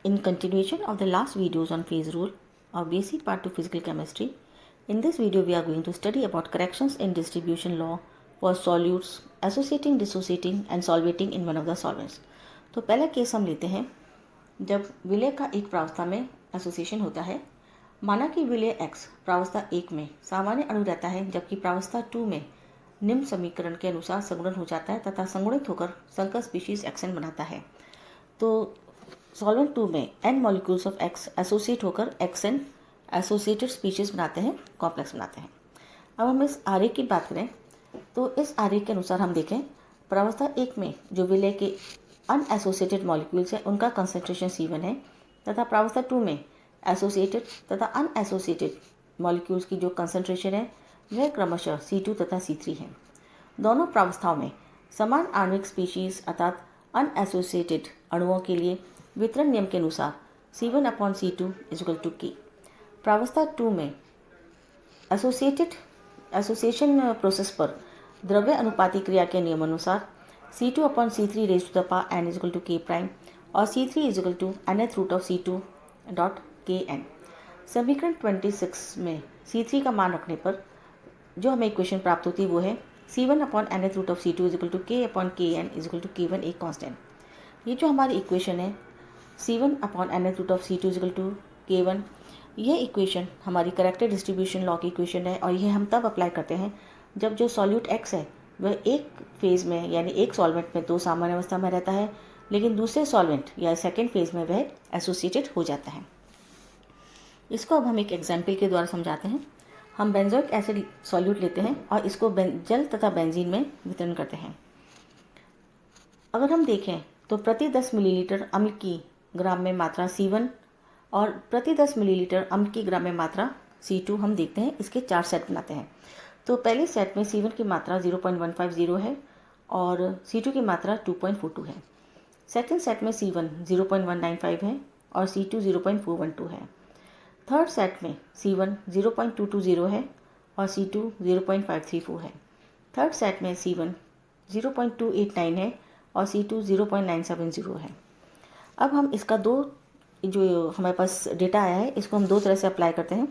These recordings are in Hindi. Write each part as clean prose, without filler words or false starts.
In continuation of the last videos on phase rule of basic part 2 physical chemistry, in this video we are going to study about corrections in distribution law for solutes associating, dissociating and solvating in one of the solvents. तो पहला केस हम लेते हैं जब विलय का एक प्रावस्था में एसोसिएशन होता है। माना कि विलय X प्रावस्था 1 में सामान्य अणु रहता है, जबकि प्रावस्था 2 में निम्न समीकरण के अनुसार संगुणन हो जाता है तथा संगुणित होकर संकर स्पीशीज Xn बनाता है। तो सॉल्वेंट 2 में n molecules of X associate होकर Xn एसोसिएटेड स्पीशीज बनाते हैं, कॉम्प्लेक्स बनाते हैं। अब हम इस आरेख की बात करें तो इस आरेख के अनुसार हम देखें प्रावस्था 1 में जो विलय के अनएसोसिएटेड मॉलिक्यूल्स हैं उनका कंसंट्रेशन C1 है तथा प्रावस्था 2 में एसोसिएटेड तथा अनएसोसिएटेड मॉलिक्यूल्स की जो कंसंट्रेशन है वह क्रमशः C2 तथा C3 है। दोनों प्रावस्थाओं में समान आणविक स्पीशीज अर्थात अनएसोसिएटेड अणुओं के लिए वितरण नियम के अनुसार C1/C2 = K। प्रावस्था 2 में एसोसिएशन प्रोसेस पर द्रव्य अनुपाती क्रिया के नियमानुसार C2/C3 n = K प्राइम और C3 = nth root of C2 dot Kn। समीकरण 26 में C3 का मान रखने पर जो हमें इक्वेशन प्राप्त होती है वो है C1/nth root of C2 = K/Kn = K1 एक कांस्टेंट। ये जो हमारी इक्वेशन है C1/nth root of C2 = K1, यह इक्वेशन हमारी करेक्टेड डिस्ट्रीब्यूशन लॉ की इक्वेशन है और यह हम तब अप्लाई करते हैं जब जो सॉल्यूट X है वह एक फेज़ में यानी एक सॉल्वेंट में तो सामान्य अवस्था में रहता है, लेकिन दूसरे सॉल्वेंट या सेकेंड फेज़ में वह एसोसिएटेड हो जाता है। इसको अब हम एक एग्जाम्पल के द्वारा समझाते हैं। हम बेंजोइक एसिड सॉल्यूट लेते हैं और इसको जल तथा बेंजीन में वितरण करते हैं। अगर हम देखें तो प्रति 10 मिलीलीटर अम्ल की ग्राम में मात्रा C1 और प्रति 10 मिलीलीटर अम्ल की ग्राम में मात्रा C2 हम देखते हैं, इसके 4 सेट बनाते हैं। तो पहले सेट में C1 की मात्रा 0.150 है और C2 की मात्रा 2.42 है। सेकंड सेट में C1 0.195 है और C2 0.412 है। थर्ड सेट में C1 0.220 है और C2 0.534 है। थर्ड सेट में C1 0.289 है और C2 0.970 है। अब हम इसका जो हमारे पास डेटा आया है इसको हम दो तरह से अप्लाई करते हैं।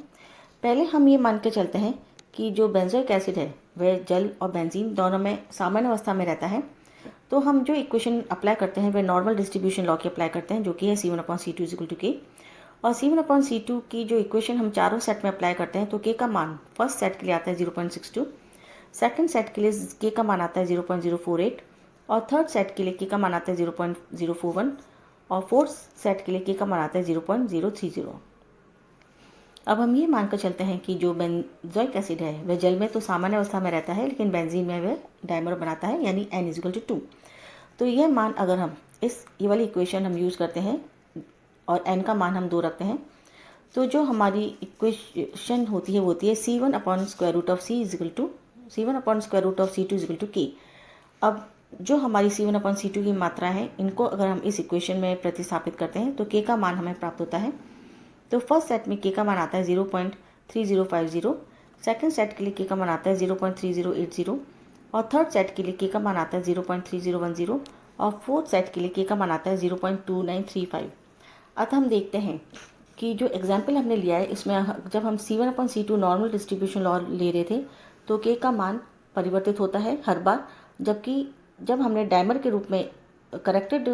पहले हम ये मान के चलते हैं कि जो बेंजोइक एसिड है वह जल और बेंजीन दोनों में सामान्य अवस्था में रहता है। तो हम जो इक्वेशन अप्लाई करते हैं वह नॉर्मल डिस्ट्रीब्यूशन लॉ की अप्लाई करते हैं, जो कि है C1/C2 = K। और C1/C2 की जो इक्वेशन हम चारों सेट में अप्लाई करते हैं तो K का मान फर्स्ट सेट के लिए आता है 0.62, सेकंड सेट के लिए K का मान आता है 0.048 और थर्ड सेट के लिए K का मान आता है 0.041 और फोर्थ सेट के लिए K का मान आता है 0.030। अब हम ये मानकर चलते हैं कि जो बेंजोइक एसिड है वह जल में तो सामान्य अवस्था में रहता है, लेकिन बेंजीन में वह डायमर बनाता है यानी n = 2। तो यह मान अगर हम ये वाली इक्वेशन हम यूज़ करते हैं और n का मान हम 2 रखते हैं तो जो हमारी इक्वेशन होती है C1/C2 = K। अब जो हमारी C1/C2 की मात्रा है इनको अगर हम इस इक्वेशन में प्रतिस्थापित करते हैं तो K का मान हमें प्राप्त होता है। तो फर्स्ट सेट में K का मान आता है 0.3050, सेकंड सेट के लिए K का मान आता है 0.3080 और थर्ड सेट के लिए K का मान आता है 0.3010 और फोर्थ सेट के लिए K का मान आता है 0.2935। अतः हम देखते हैं कि जो एग्जाम्पल हमने लिया है इसमें जब हम C1/C2 नॉर्मल डिस्ट्रीब्यूशन लॉ ले रहे थे तो K का मान परिवर्तित होता है हर बार, जबकि जब हमने डायमर के रूप में करेक्टेड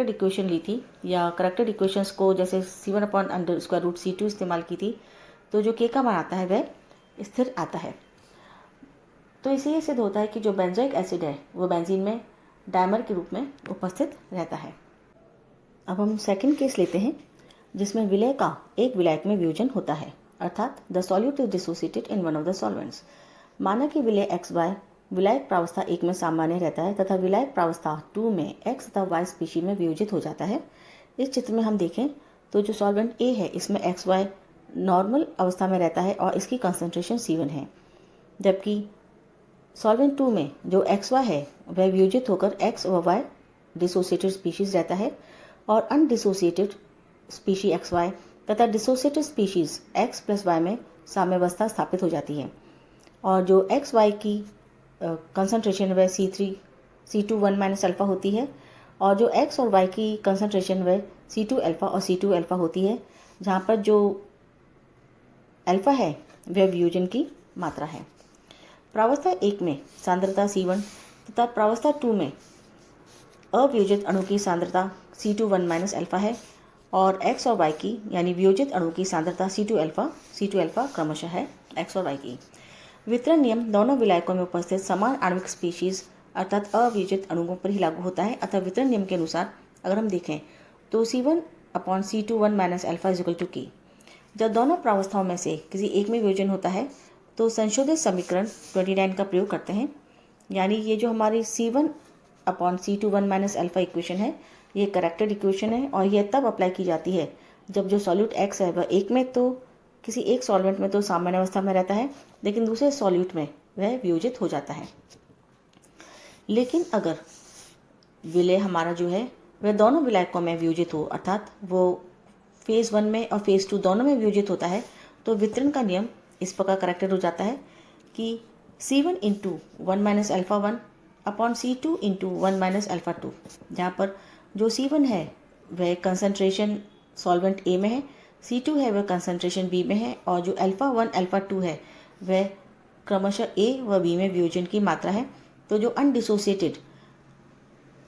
इक्वेशन ली थी या करेक्टेड इक्वेशंस को जैसे C1/√C2 इस्तेमाल की थी तो जो K का मान आता है वह स्थिर आता है। तो इसे ये सिद्ध होता है कि जो बेंजोइक एसिड है वो बेंजीन में डायमर के रूप में उपस्थित रहता है। अब हम सेकंड केस लेते हैं जिसमें विलय का एक विलायक में वियोजन होता है, अर्थात the solute is dissociated in one of the solvents. माना कि विलय XY विलायक प्रावस्था 1 में सामान्य रहता है तथा विलायक प्रावस्था 2 में X तथा Y स्पीशी में वियोजित हो जाता है। इस चित्र में हम देखें तो जो सॉल्वेंट A है इसमें XY नॉर्मल अवस्था में रहता है और इसकी कंसंट्रेशन C1 है, जबकि सॉल्वेंट 2 में जो XY है वह वियोजित होकर X और Y डिसोसिएटेड स्पीशीज रहता है और अनडिसोसिएटेड स्पीशी XY तथा डिसोसिएटेड स्पीशीज X + Y में साम्यावस्था स्थापित हो जाती है और जो XY की कंसंट्रेशन वह C2 1 - अल्फा होती है और जो X और Y की कंसंट्रेशन वह C2 अल्फ़ा और C2 अल्फ़ा होती है, जहाँ पर जो अल्फ़ा है वह वियोजन की मात्रा है। प्रावस्था 1 में सांद्रता C1 तथा प्रावस्था 2 में अवियोजित अणु की सांद्रता C21 माइनस अल्फ़ा है और x और y की यानी वियोजित अणु की सांद्रता C2 अल्फ़ा क्रमशः है x और y की। वितरण नियम दोनों विलायकों में उपस्थित समान आणविक स्पीशीज अर्थात अवियोजित अणुओं पर ही लागू होता है। अतः वितरण नियम के अनुसार अगर हम देखें तो C1/C21 minus alpha equal to K। जब दोनों प्रावस्थाओं में से किसी एक में वियोजन होता है तो संशोधित समीकरण 29 का प्रयोग करते हैं, यानी ये जो हमारी C1/C21 माइनस अल्फ़ा इक्वेशन है ये करेक्टेड इक्वेशन है और यह तब अप्लाई की जाती है जब जो सॉल्यूट x है वह एक में तो किसी एक सॉल्वेंट में तो सामान्य अवस्था में रहता है, लेकिन दूसरे सॉल्यूट में वह वियोजित हो जाता है। लेकिन अगर विलय हमारा जो है वह दोनों विलायकों में वियोजित हो, अर्थात वो फेज़ 1 में और फेज़ 2 दोनों में वियोजित होता है, तो वितरण का नियम इस प्रकार करेक्टेड हो जाता है कि C1 into 1 minus alpha 1 upon C2 into 1 minus alpha 2, जहाँ पर जो C1 है वह कंसंट्रेशन सॉल्वेंट A में है, C2 है वह कंसंट्रेशन B में है और जो अल्फ़ा 1 अल्फ़ा 2 है वह क्रमशः A व B में वियोजन की मात्रा है। तो जो अनडिसोसिएटेड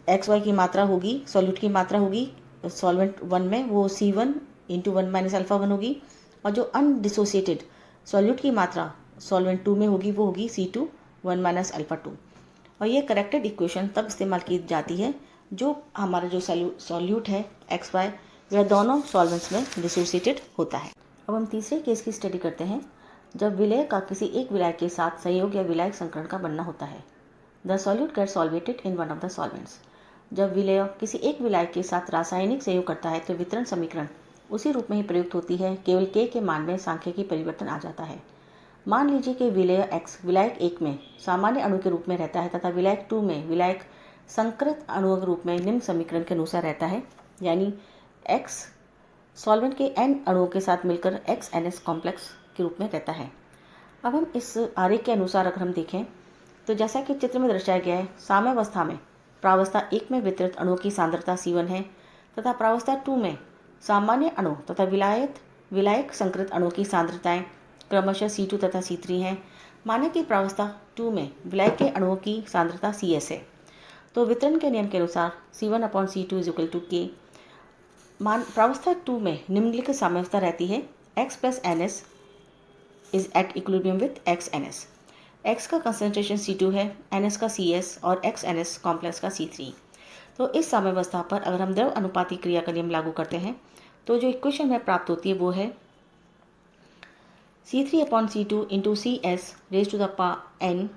एक्स वाई की मात्रा होगी, सॉल्यूट की मात्रा होगी सॉल्वेंट 1 में वो C1 इंटू 1 माइनस अल्फ़ा 1 होगी और जो अनडिसोसिएटेड सॉल्यूट की मात्रा सॉल्वेंट 2 में होगी वो होगी C2 1 माइनस अल्फ़ा 2। और ये करेक्टेड इक्वेशन तब इस्तेमाल की जाती है जो हमारा जो सॉल्यूट है एक्स वाई वह दोनों सॉल्वेंट्स में डिसोसिएटेड होता है। अब हम तीसरे केस की स्टडी करते हैं जब विलय का किसी एक विलायक के साथ संयोग या विलायक संकरण का बनना होता है। The solute gets solvated in one of the solvents. जब विलय किसी एक विलायक के साथ रासायनिक संयोग करता है तो वितरण समीकरण उसी रूप में ही प्रयुक्त होती है, केवल K के मान में सांख्यिकी परिवर्तन आ जाता है। मान लीजिए कि विलय x विलायक 1 में सामान्य अणु के रूप में रहता है तथा विलायक 2 में विलायक संकृत अणुओं के रूप में निम्न समीकरण के अनुसार रहता है, यानी x सॉल्वेंट के n अणुओं के साथ मिलकर XNS कॉम्प्लेक्स के रूप में रहता है। अब हम इस आरेख के अनुसार अगर हम देखें तो जैसा कि चित्र में दर्शाया गया है, साम्यावस्था में प्रावस्था 1 में वितरित अणुओं की सांद्रता C1 है तथा प्रावस्था 2 में सामान्य अणु तथा विलायक संकृत अणुओं की सांद्रताएं क्रमशः C2 तथा C3 हैं। माने कि प्रावस्था 2 में विलायक के अणुओं की सांद्रता CS है, तो वितरण के नियम के अनुसार C1/C2 is equal to K। प्रावस्था 2 में निम्नलिखित साम्यावस्था रहती है, x plus NS is at equilibrium with XNS। x का कंसंट्रेशन C2 है, NS का CS और XNS कॉम्प्लेक्स का C3। तो इस साम्यावस्था पर अगर हम द्रव अनुपाती क्रिया का नियम लागू करते हैं तो जो इक्वेशन में प्राप्त होती है वो है C3/C2 into CS raise to the power n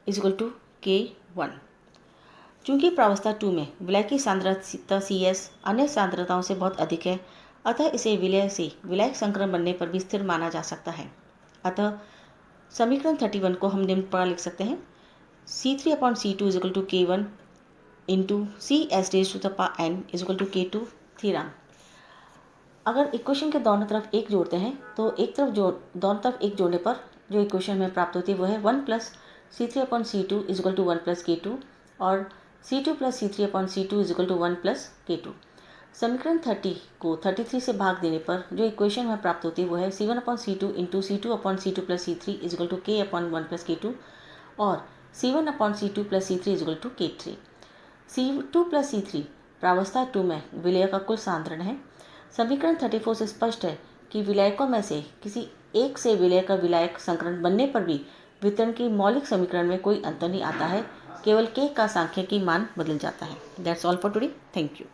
is equal to K1। चूँकि प्रावस्था 2 में विलय की सांद्रता CS अन्य सांद्रताओं से बहुत अधिक है, अतः इसे विलय से विलायक संकरण बनने पर भी स्थिर माना जा सकता है। अतः समीकरण 31 को हम निम्न प्रकार लिख सकते हैं, C3/C2 is equal to K1 into CS raise to the power n is equal to K2 theorem. अगर इक्वेशन के दोनों तरफ एक जोड़ते हैं तो दोनों तरफ एक जोड़ने पर जो इक्वेशन में प्राप्त होती है वो है 1 plus C3/C2 is equal to 1 plus K2 और C2 plus C3/C2 is equal to 1 plus K2। समीकरण 30 को 33 से भाग देने पर जो इक्वेशन में प्राप्त होती है वो है C1/C2 into C2/C2 plus C3 is equal to K/1 plus K2 और C1/C2 plus C3 is equal to K3। C2 plus C3 प्रावस्था 2 में विलय का कुल सांद्रण है। समीकरण 34 से स्पष्ट है कि विलायकों में से किसी एक से विलय का विलायक संकरण बनने पर भी वितरण की मौलिक समीकरण में कोई अंतर नहीं आता है, केवल K का सांख्यिकी मान बदल जाता है। That's all for today. Thank you.